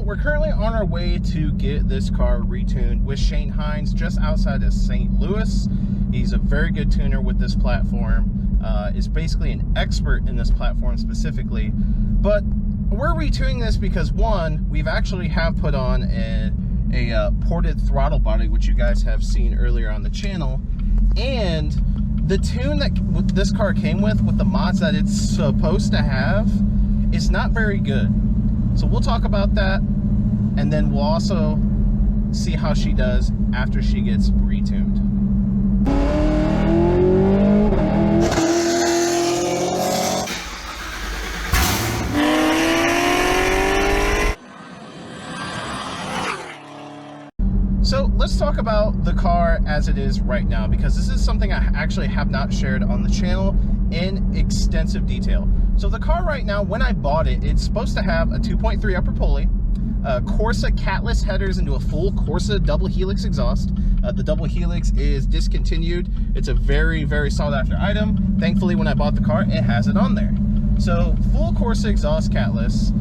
we're currently on our way to get this car retuned with Shane Hines just outside of St. Louis. He's a very good tuner with this platform. Is basically an expert in this platform specifically. But we're retuning this because, one, we've actually have put on a ported throttle body, which you guys have seen earlier on the channel, and the tune that this car came with the mods that it's supposed to have, is not very good. So we'll talk about that, and then we'll also see how she does after she gets retuned. So let's talk about the car as it is right now, because this is something I actually have not shared on the channel in extensive detail. So the car right now, when I bought it, it's supposed to have a 2.3 upper pulley, Corsa Catless headers into a full Corsa double helix exhaust. The double helix is discontinued. It's a very, very sought after item. Thankfully, when I bought the car, it has it on there. So full Corsa exhaust Catless.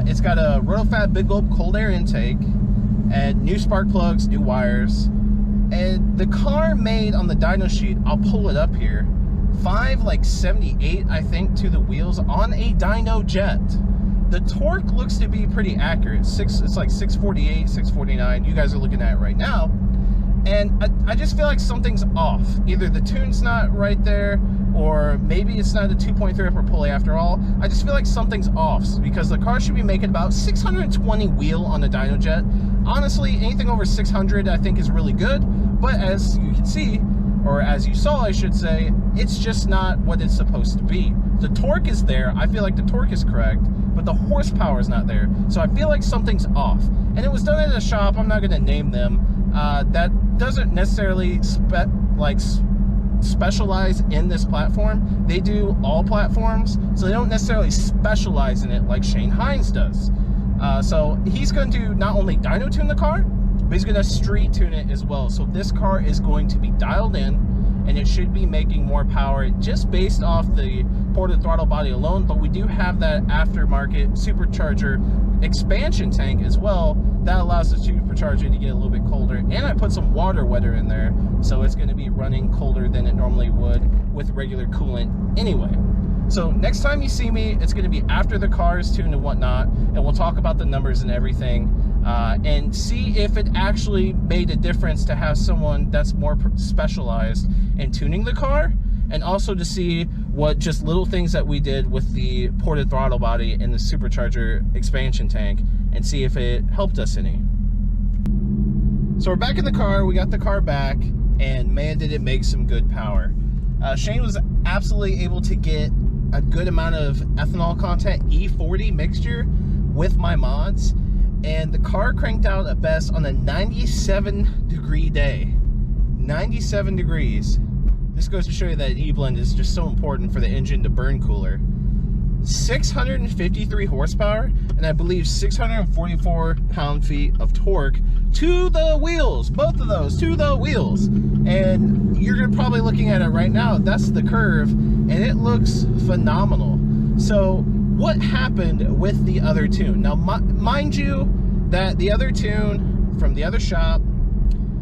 It's got a Rotofab Big Gulp cold air intake, and new spark plugs, new wires. And the car made on the dyno sheet, I'll pull it up here, 578 I think to the wheels on a dyno jet. The torque looks to be pretty accurate. It's like 648, 649. You guys are looking at it right now. And I just feel like something's off. Either the tune's not right there, or maybe it's not a 2.3 upper pulley after all. I just feel like something's off, because the car should be making about 620 wheel on the dyno jet. Honestly, anything over 600 I think is really good, but as you can see, or as you saw I should say, it's just not what it's supposed to be. The torque is there, I feel like the torque is correct, but the horsepower is not there. So I feel like something's off. And it was done at a shop, I'm not going to name them, that doesn't necessarily specialize in this platform. They do all platforms, so they don't necessarily specialize in it like Shane Hines does. So he's going to not only dyno tune the car, but he's going to street tune it as well. So this car is going to be dialed in, and it should be making more power just based off the ported throttle body alone. But we do have that aftermarket supercharger expansion tank as well that allows the supercharger to get a little bit colder. And I put some water weather in there, so it's going to be running colder than it normally would with regular coolant anyway. So next time you see me, it's going to be after the car is tuned and whatnot, and we'll talk about the numbers and everything, and see if it actually made a difference to have someone that's more specialized in tuning the car, and also to see what just little things that we did with the ported throttle body and the supercharger expansion tank, and see if it helped us any. So we're back in the car, we got the car back, and man did it make some good power. Shane was absolutely able to get a good amount of ethanol content, E40 mixture, with my mods, and the car cranked out at best on a 97-degree day. 97 degrees. This goes to show you that E-blend is just so important for the engine to burn cooler. 653 horsepower, and I believe 644 pound-feet of torque to the wheels, both of those to the wheels. And you're probably looking at it right now, that's the curve, and it looks phenomenal. So what happened with the other tune? Now mind you that the other tune from the other shop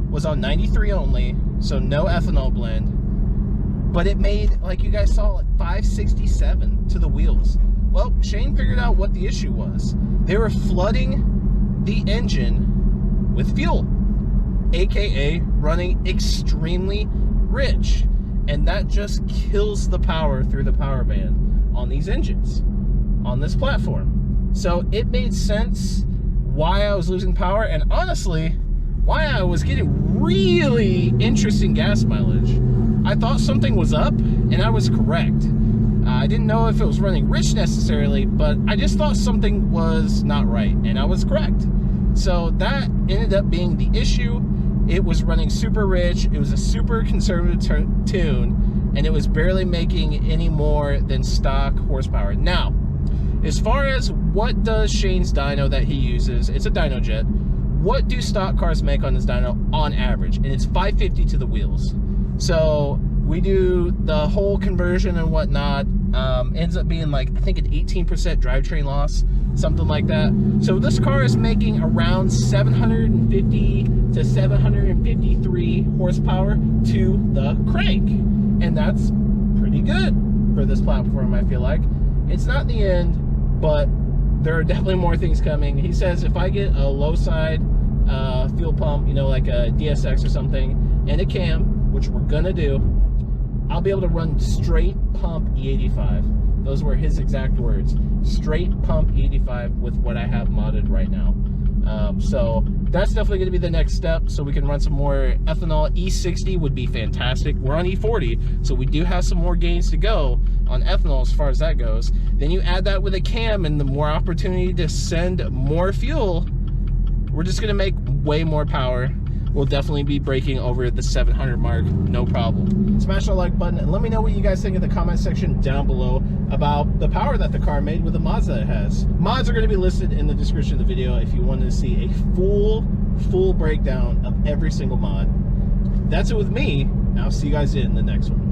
was on 93 only, so no ethanol blend, but it made, like you guys saw, like 567 to the wheels. Well, Shane figured out what the issue was. They were flooding the engine with fuel, aka running extremely rich, and that just kills the power through the power band on these engines on this platform. So it made sense why I was losing power, and honestly why I was getting really interesting gas mileage. I thought something was up, and I was correct. I didn't know if it was running rich necessarily, but I just thought something was not right, and I was correct. So that ended up being the issue. It was running super rich, it was a super conservative tune, and it was barely making any more than stock horsepower. Now, as far as what does Shane's dyno that he uses, it's a dyno jet. What do stock cars make on this dyno on average? And it's 550 to the wheels. So we do the whole conversion and whatnot, ends up being like, I think an 18% drivetrain loss, something like that. So this car is making around 750 to 753 horsepower to the crank, and that's pretty good for this platform. I feel like it's not the end, but there are definitely more things coming. He says if I get a low side fuel pump, you know, like a DSX or something, and a cam, which we're gonna do, I'll be able to run straight pump E85. Those were his exact words. Straight pump E85 with what I have modded right now. So that's definitely going to be the next step, so we can run some more ethanol. E60 would be fantastic. We're on E40, so we do have some more gains to go on ethanol as far as that goes. Then you add that with a cam and the more opportunity to send more fuel, we're just going to make way more power. We'll definitely be breaking over the 700 mark, no problem. Smash that like button and let me know what you guys think in the comment section down below about the power that the car made with the mods that it has. Mods are going to be listed in the description of the video if you want to see a full breakdown of every single mod. That's it with me. I'll see you guys in the next one.